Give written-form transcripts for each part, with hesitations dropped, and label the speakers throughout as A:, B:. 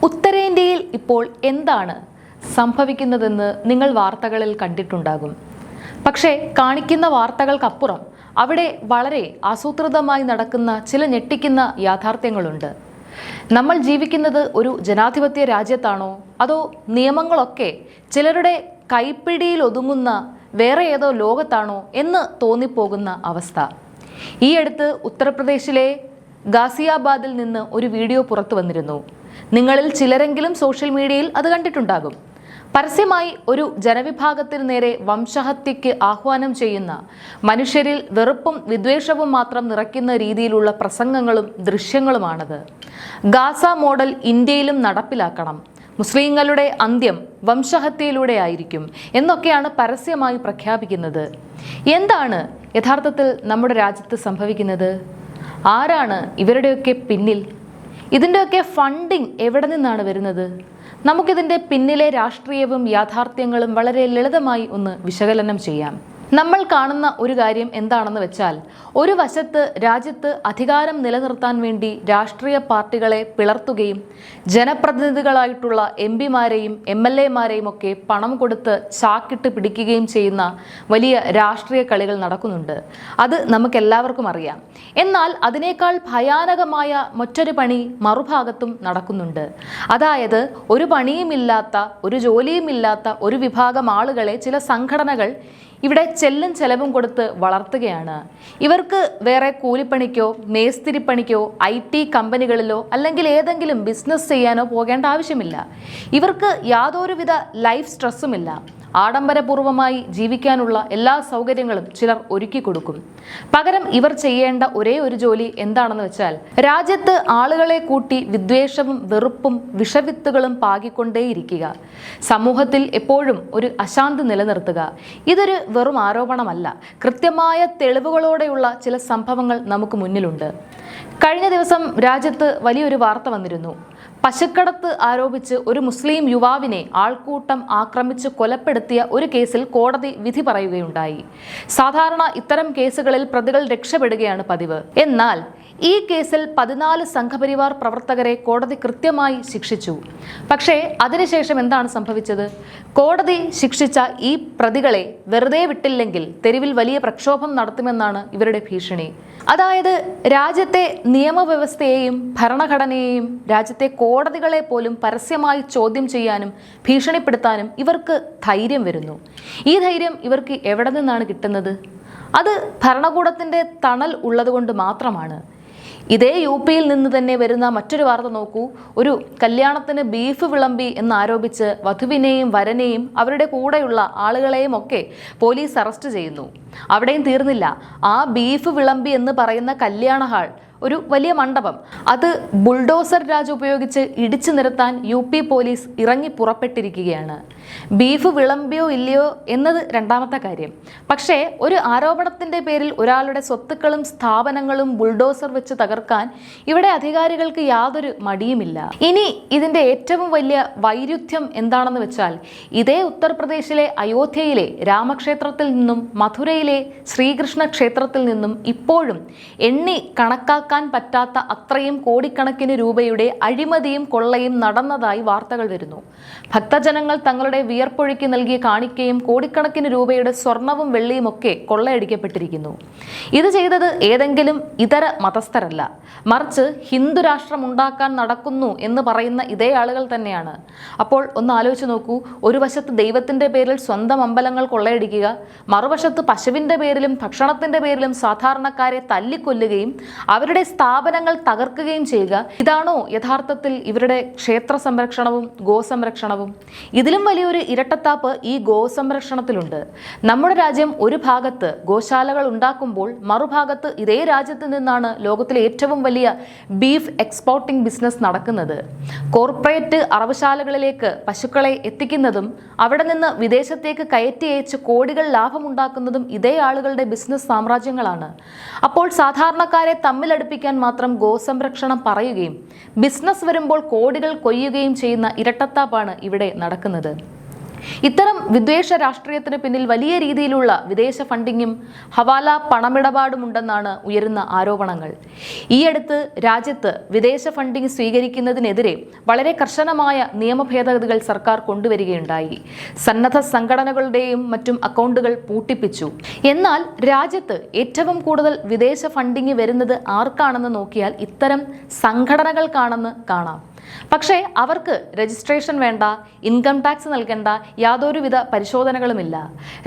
A: ഉത്തരേന്ത്യയിൽ ഇപ്പോൾ എന്താണ് സംഭവിക്കുന്നതെന്ന് നിങ്ങൾ വാർത്തകളിൽ കണ്ടിട്ടുണ്ടാകും. പക്ഷേ കാണിക്കുന്ന വാർത്തകൾക്കപ്പുറം അവിടെ വളരെ ആസൂത്രിതമായി നടക്കുന്ന ചില ഞെട്ടിക്കുന്ന യാഥാർത്ഥ്യങ്ങളുണ്ട്. നമ്മൾ ജീവിക്കുന്നത് ഒരു ജനാധിപത്യ രാജ്യത്താണോ അതോ നിയമങ്ങളൊക്കെ ചിലരുടെ കൈപ്പിടിയിൽ ഒതുങ്ങുന്ന വേറെ ഏതോ ലോകത്താണോ എന്ന് തോന്നിപ്പോകുന്ന അവസ്ഥ. ഈ അടുത്ത് ഉത്തർപ്രദേശിലെ ഗാസിയാബാദിൽ നിന്ന് ഒരു വീഡിയോ പുറത്തു വന്നിരുന്നു. നിങ്ങളിൽ ചിലരെങ്കിലും സോഷ്യൽ മീഡിയയിൽ അത് കണ്ടിട്ടുണ്ടാകും. പരസ്യമായി ഒരു ജനവിഭാഗത്തിന് നേരെ വംശഹത്യയ്ക്ക് ആഹ്വാനം ചെയ്യുന്ന, മനുഷ്യരിൽ വെറുപ്പും വിദ്വേഷവും മാത്രം നിറയ്ക്കുന്ന രീതിയിലുള്ള പ്രസംഗങ്ങളും ദൃശ്യങ്ങളുമാണത്. ഗാസ മോഡൽ ഇന്ത്യയിലും നടപ്പിലാക്കണം, മുസ്ലിങ്ങളുടെ അന്ത്യം വംശഹത്യയിലൂടെ ആയിരിക്കും എന്നൊക്കെയാണ് പരസ്യമായി പ്രഖ്യാപിക്കുന്നത്. എന്താണ് യഥാർത്ഥത്തിൽ നമ്മുടെ രാജ്യത്ത് സംഭവിക്കുന്നത്? ആരാണ് ഇവരുടെയൊക്കെ പിന്നിൽ? ഇതിൻ്റെയൊക്കെ ഫണ്ടിങ് എവിടെ നിന്നാണ് വരുന്നത്? നമുക്കിതിൻ്റെ പിന്നിലെ രാഷ്ട്രീയവും യാഥാർത്ഥ്യങ്ങളും വളരെ ലളിതമായി ഒന്ന് വിശകലനം ചെയ്യാം. നമ്മൾ കാണുന്ന ഒരു കാര്യം എന്താണെന്ന് വെച്ചാൽ, ഒരു വശത്ത് രാജ്യത്ത് അധികാരം നിലനിർത്താൻ വേണ്ടി രാഷ്ട്രീയ പാർട്ടികളെ പിളർത്തുകയും ജനപ്രതിനിധികളായിട്ടുള്ള എംപിമാരെയും MLA-മാരെയും ഒക്കെ പണം കൊടുത്ത് ചാക്കിട്ട് പിടിക്കുകയും ചെയ്യുന്ന വലിയ രാഷ്ട്രീയ കളികൾ നടക്കുന്നുണ്ട്. അത് നമുക്കെല്ലാവർക്കും അറിയാം. എന്നാൽ അതിനേക്കാൾ ഭയാനകമായ മറ്റൊരു പണി മറുഭാഗത്തും നടക്കുന്നുണ്ട്. അതായത്, ഒരു പണിയുമില്ലാത്ത, ഒരു ജോലിയുമില്ലാത്ത ഒരു വിഭാഗം ആളുകളെ ചില സംഘടനകൾ ഇവിടെ ചെല്ലും ചെലവും കൊടുത്ത് വളർത്തുകയാണ്. ഇവർക്ക് വേറെ കൂലിപ്പണിക്കോ മേസ്തിരിപ്പണിക്കോ IT കമ്പനികളിലോ അല്ലെങ്കിൽ ഏതെങ്കിലും ബിസിനസ് ചെയ്യാനോ പോകേണ്ട ആവശ്യമില്ല. ഇവർക്ക് യാതൊരുവിധ ലൈഫ് സ്ട്രെസ്സുമില്ല. ആഡംബരപൂർവമായി ജീവിക്കാനുള്ള എല്ലാ സൗകര്യങ്ങളും ചിലർ ഒരുക്കി കൊടുക്കും. പകരം ഇവർ ചെയ്യേണ്ട ഒരേ ഒരു ജോലി എന്താണെന്ന് വെച്ചാൽ, രാജ്യത്ത് ആളുകളെ കൂട്ടി വിദ്വേഷവും വെറുപ്പും വിഷവിത്തുകളും പാകിക്കൊണ്ടേയിരിക്കുക. സമൂഹത്തിൽ എപ്പോഴും ഒരു അശാന്തി നിലനിർത്തുക. ഇതൊരു വെറും ആരോപണമല്ല. കൃത്യമായ തെളിവുകളോടെയുള്ള ചില സംഭവങ്ങൾ നമുക്ക് മുന്നിലുണ്ട്. കഴിഞ്ഞ ദിവസം രാജ്യത്ത് വലിയൊരു വാർത്ത വന്നിരുന്നു. പശുക്കടത്ത് ആരോപിച്ച് ഒരു മുസ്ലിം യുവാവിനെ ആൾക്കൂട്ടം ആക്രമിച്ച് കൊലപ്പെടുത്തിയ ഒരു കേസിൽ കോടതി വിധി പറയുകയുണ്ടായി. സാധാരണ ഇത്തരം കേസുകളിൽ പ്രതികൾ രക്ഷപ്പെടുകയാണ് പതിവ്. എന്നാൽ ഈ കേസിൽ 14 സംഘപരിവാർ പ്രവർത്തകരെ കോടതി കൃത്യമായി ശിക്ഷിച്ചു. പക്ഷേ അതിനുശേഷം എന്താണ് സംഭവിച്ചത്? കോടതി ശിക്ഷിച്ച ഈ പ്രതികളെ വെറുതെ വിട്ടില്ലെങ്കിൽ തെരുവിൽ വലിയ പ്രക്ഷോഭം നടത്തുമെന്നാണ് ഇവരുടെ ഭീഷണി. അതായത്, രാജ്യത്തെ നിയമവ്യവസ്ഥയെയും ഭരണഘടനയെയും രാജ്യത്തെ കോടതികളെ പോലും പരസ്യമായി ചോദ്യം ചെയ്യാനും ഭീഷണിപ്പെടുത്താനും ഇവർക്ക് ധൈര്യം വരുന്നു. ഈ ധൈര്യം ഇവർക്ക് എവിടെ നിന്നാണ് കിട്ടുന്നത്? അത് ഭരണകൂടത്തിൻ്റെ തണൽ ഉള്ളതുകൊണ്ട് മാത്രമാണ്. ഇതേ UP-യിൽ നിന്ന് തന്നെ വരുന്ന മറ്റൊരു വാർത്ത നോക്കൂ. ഒരു കല്യാണത്തിന് ബീഫ് വിളമ്പി എന്നാരോപിച്ച് വധുവിനെയും വരനെയും അവരുടെ കൂടെയുള്ള ആളുകളെയും ഒക്കെ പോലീസ് അറസ്റ്റ് ചെയ്യുന്നു. അവിടെയും തീർന്നില്ല. ആ ബീഫ് വിളമ്പി എന്ന് പറയുന്ന കല്യാണ ഹാൾ, ഒരു വലിയ മണ്ഡപം, അത് ബുൾഡോസർ രാജ് ഉപയോഗിച്ച് ഇടിച്ചു നിരത്താൻ UP പോലീസ് ഇറങ്ങി പുറപ്പെട്ടിരിക്കുകയാണ്. ബീഫ് വിളമ്പിയോ ഇല്ലയോ എന്നത് രണ്ടാമത്തെ കാര്യം. പക്ഷേ ഒരു ആരോപണത്തിൻ്റെ പേരിൽ ഒരാളുടെ സ്വത്തുക്കളും സ്ഥാപനങ്ങളും ബുൾഡോസർ വെച്ച് തകർക്കാൻ ഇവിടെ അധികാരികൾക്ക് യാതൊരു മടിയുമില്ല. ഇനി ഇതിൻ്റെ ഏറ്റവും വലിയ വൈരുദ്ധ്യം എന്താണെന്ന് വെച്ചാൽ, ഇതേ ഉത്തർപ്രദേശിലെ അയോധ്യയിലെ രാമക്ഷേത്രത്തിൽ നിന്നും മഥുരയിലെ ശ്രീകൃഷ്ണ ക്ഷേത്രത്തിൽ നിന്നും ഇപ്പോഴും എണ്ണി കണക്കാക്കാൻ പറ്റാത്ത അത്രയും കോടിക്കണക്കിന് രൂപയുടെ അഴിമതിയും കൊള്ളയും നടന്നതായി വാർത്തകൾ വരുന്നു. ഭക്തജനങ്ങൾ തങ്ങളുടെ വിയർപ്പൊഴുക്കി നൽകിയ കാണിക്കയും കോടിക്കണക്കിന് രൂപയുടെ സ്വർണവും വെള്ളിയും ഒക്കെ കൊള്ളയടിക്കപ്പെട്ടിരിക്കുന്നു. ഇത് ചെയ്തത് ഏതെങ്കിലും ഇതര മതസ്ഥരല്ല, മറിച്ച് ഹിന്ദു രാഷ്ട്രം ഉണ്ടാക്കാൻ നടക്കുന്നു എന്ന് പറയുന്ന ഇതേ ആളുകൾ തന്നെയാണ്. അപ്പോൾ ഒന്ന് ആലോചിച്ച് നോക്കൂ. ഒരു വശത്ത് ദൈവത്തിൻ്റെ പേരിൽ സ്വന്തം അമ്പലങ്ങൾ കൊള്ളയടിക്കുക, മറുവശത്ത് പശുവിൻ്റെ പേരിലും ഭക്ഷണത്തിൻ്റെ പേരിലും സാധാരണക്കാരെ തല്ലിക്കൊല്ലുകയും അവരുടെ സ്ഥാപനങ്ങൾ തകർക്കുകയും ചെയ്യുക. ഇതാണോ യഥാർത്ഥത്തിൽ ഇവരുടെ ക്ഷേത്ര സംരക്ഷണവും ഗോസംരക്ഷണവും? ഇതിലും വലിയൊരു ഇരട്ടത്താപ്പ് ഈ ഗോസംരക്ഷണത്തിലുണ്ട്. നമ്മുടെ രാജ്യം ഒരു ഭാഗത്ത് ഗോശാലകൾ ഉണ്ടാക്കുമ്പോൾ മറുഭാഗത്ത് ഇതേ രാജ്യത്ത് നിന്നാണ് ലോകത്തിലെ ഏറ്റവും വലിയ ബീഫ് എക്സ്പോർട്ടിംഗ് ബിസിനസ് നടക്കുന്നത്. കോർപ്പറേറ്റ് അറവുശാലകളിലേക്ക് പശുക്കളെ എത്തിക്കുന്നതും അവിടെ നിന്ന് വിദേശത്തേക്ക് കയറ്റി അയച്ച് കോടികൾ ലാഭമുണ്ടാക്കുന്നതും ഇതേ ആളുകളുടെ ബിസിനസ് സാമ്രാജ്യങ്ങളാണ്. അപ്പോൾ സാധാരണക്കാരെ തമ്മിലടുപ്പിക്കാൻ മാത്രം ഗോസംരക്ഷണം പറയുകയും ബിസിനസ് വരുമ്പോൾ കോടികൾ കൊയ്യുകയും ചെയ്യുന്ന ഇരട്ടത്താപ്പാണ് ഇവിടെ നടക്കുന്നത്. ഇത്തരം വിദ്വേഷ രാഷ്ട്രീയത്തിന് പിന്നിൽ വലിയ രീതിയിലുള്ള വിദേശ ഫണ്ടിങ്ങും ഹവാല പണമിടപാടുമുണ്ടെന്നാണ് ഉയരുന്ന ആരോപണങ്ങൾ. ഈയടുത്ത് രാജ്യത്ത് വിദേശ ഫണ്ടിങ് സ്വീകരിക്കുന്നതിനെതിരെ വളരെ കർശനമായ നിയമ ഭേദഗതികൾ സർക്കാർ കൊണ്ടുവരികയുണ്ടായി. സന്നദ്ധ സംഘടനകളുടെയും മറ്റും അക്കൗണ്ടുകൾ പൂട്ടിപ്പിച്ചു. എന്നാൽ രാജ്യത്ത് ഏറ്റവും കൂടുതൽ വിദേശ ഫണ്ടിങ് വരുന്നത് ആർക്കാണെന്ന് നോക്കിയാൽ ഇത്തരം സംഘടനകൾക്കാണെന്ന് കാണാം. പക്ഷേ അവർക്ക് രജിസ്ട്രേഷൻ വേണ്ട, ഇൻകം ടാക്സ് നൽകേണ്ട, യാതൊരുവിധ പരിശോധനകളുമില്ല.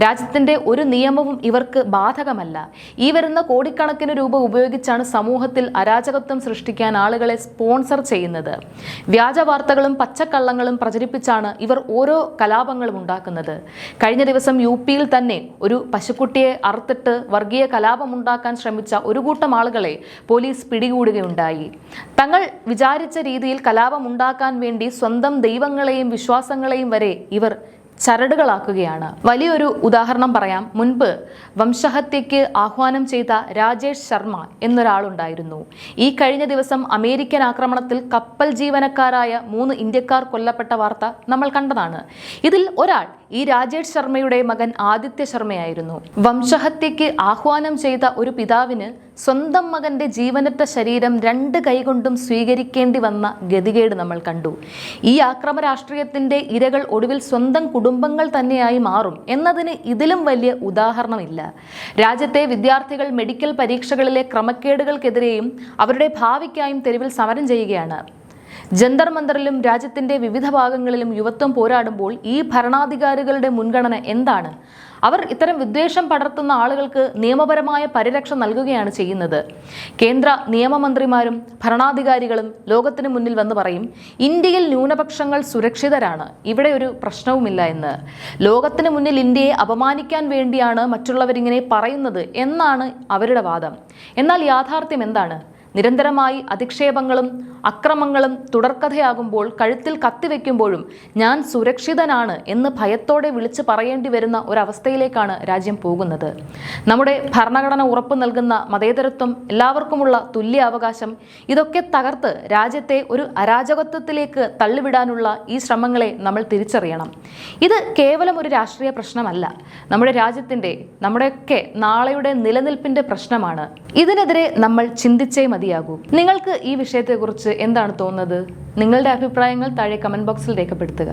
A: രാജ്യത്തിന്റെ ഒരു നിയമവും ഇവർക്ക് ബാധകമല്ല. ഈ വരുന്ന കോടിക്കണക്കിന് രൂപ ഉപയോഗിച്ചാണ് സമൂഹത്തിൽ അരാജകത്വം സൃഷ്ടിക്കാൻ ആളുകളെ സ്പോൺസർ ചെയ്യുന്നത്. വ്യാജ വാർത്തകളും പച്ചക്കള്ളങ്ങളും പ്രചരിപ്പിച്ചാണ് ഇവർ ഓരോ കലാപങ്ങളും ഉണ്ടാക്കുന്നത്. കഴിഞ്ഞ ദിവസം UP-യിൽ തന്നെ ഒരു പശുക്കുട്ടിയെ അറുത്തിട്ട് വർഗീയ കലാപമുണ്ടാക്കാൻ ശ്രമിച്ച ഒരു കൂട്ടം ആളുകളെ പോലീസ് പിടികൂടുകയുണ്ടായി. തങ്ങൾ വിചാരിച്ച രീതിയിൽ ഉണ്ടാക്കാൻ വേണ്ടി സ്വന്തം ദൈവങ്ങളെയും വിശ്വാസങ്ങളെയും വരെ ഇവർ ചരടുകളാക്കുകയാണ്. വലിയൊരു ഉദാഹരണം പറയാം. മുൻപ് വംശഹത്യയ്ക്ക് ആഹ്വാനം ചെയ്ത രാജേഷ് ശർമ്മ എന്നൊരാളുണ്ടായിരുന്നു. ഈ കഴിഞ്ഞ ദിവസം അമേരിക്കൻ ആക്രമണത്തിൽ കപ്പൽ ജീവനക്കാരായ 3 ഇന്ത്യക്കാർ കൊല്ലപ്പെട്ട വാർത്ത നമ്മൾ കണ്ടതാണ്. ഇതിൽ ഒരാൾ ഈ രാജേഷ് ശർമ്മയുടെ മകൻ ആദിത്യ ശർമ്മയായിരുന്നു. വംശഹത്യയ്ക്ക് ആഹ്വാനം ചെയ്ത ഒരു പിതാവിന് സ്വന്തം മകന്റെ ജീവനറ്റ ശരീരം 2 കൈകൊണ്ടും സ്വീകരിക്കേണ്ടി വന്ന ഗതികേട് നമ്മൾ കണ്ടു. ഈ ആക്രമ രാഷ്ട്രീയത്തിന്റെ ഇരകൾ ഒടുവിൽ സ്വന്തം കുടുംബങ്ങൾ തന്നെയായി മാറും എന്നതിന് ഇതിലും വലിയ ഉദാഹരണമില്ല. രാജ്യത്തെ വിദ്യാർത്ഥികൾ മെഡിക്കൽ പരീക്ഷകളിലെ ക്രമക്കേടുകൾക്കെതിരെയും അവരുടെ ഭാവിക്കായും തെരുവിൽ സമരം ചെയ്യുകയാണ്. ജന്തർ മന്ദറിലും രാജ്യത്തിന്റെ വിവിധ ഭാഗങ്ങളിലും യുവത്വം പോരാടുമ്പോൾ ഈ ഭരണാധികാരികളുടെ മുൻഗണന എന്താണ്? അവർ ഇത്തരം വിദ്വേഷം പടർത്തുന്ന ആളുകൾക്ക് നിയമപരമായ പരിരക്ഷ നൽകുകയാണ് ചെയ്യുന്നത്. കേന്ദ്ര നിയമമന്ത്രിമാരും ഭരണാധികാരികളും ലോകത്തിന് മുന്നിൽ വന്ന് പറയും, ഇന്ത്യയിൽ ന്യൂനപക്ഷങ്ങൾ സുരക്ഷിതരാണ്, ഇവിടെ ഒരു പ്രശ്നവുമില്ല എന്ന്. ലോകത്തിന് മുന്നിൽ ഇന്ത്യയെ അപമാനിക്കാൻ വേണ്ടിയാണ് മറ്റുള്ളവരിങ്ങനെ പറയുന്നത് എന്നാണ് അവരുടെ വാദം. എന്നാൽ യാഥാർത്ഥ്യം എന്താണ്? നിരന്തരമായി അധിക്ഷേപങ്ങളും അക്രമങ്ങളും തുടർക്കഥയാകുമ്പോൾ, കഴുത്തിൽ കത്തിവെക്കുമ്പോഴും ഞാൻ സുരക്ഷിതനാണ് എന്ന് ഭയത്തോടെ വിളിച്ചു പറയേണ്ടി വരുന്ന ഒരവസ്ഥയിലേക്കാണ് രാജ്യം പോകുന്നത്. നമ്മുടെ ഭരണഘടന ഉറപ്പു നൽകുന്ന മതേതരത്വം, എല്ലാവർക്കുമുള്ള തുല്യ അവകാശം, ഇതൊക്കെ തകർത്ത് രാജ്യത്തെ ഒരു അരാജകത്വത്തിലേക്ക് തള്ളിവിടാനുള്ള ഈ ശ്രമങ്ങളെ നമ്മൾ തിരിച്ചറിയണം. ഇത് കേവലം ഒരു രാഷ്ട്രീയ പ്രശ്നമല്ല, നമ്മുടെ രാജ്യത്തിന്റെ, നമ്മുടെയൊക്കെ നാളെയുടെ നിലനിൽപ്പിന്റെ പ്രശ്നമാണ്. ഇതിനെതിരെ നമ്മൾ ചിന്തിച്ചേ മതിയാകൂ. നിങ്ങൾക്ക് ഈ വിഷയത്തെക്കുറിച്ച് എന്താണ് തോന്നുന്നത്? നിങ്ങളുടെ അഭിപ്രായങ്ങൾ താഴെ കമന്റ് ബോക്സിൽ രേഖപ്പെടുത്തുക.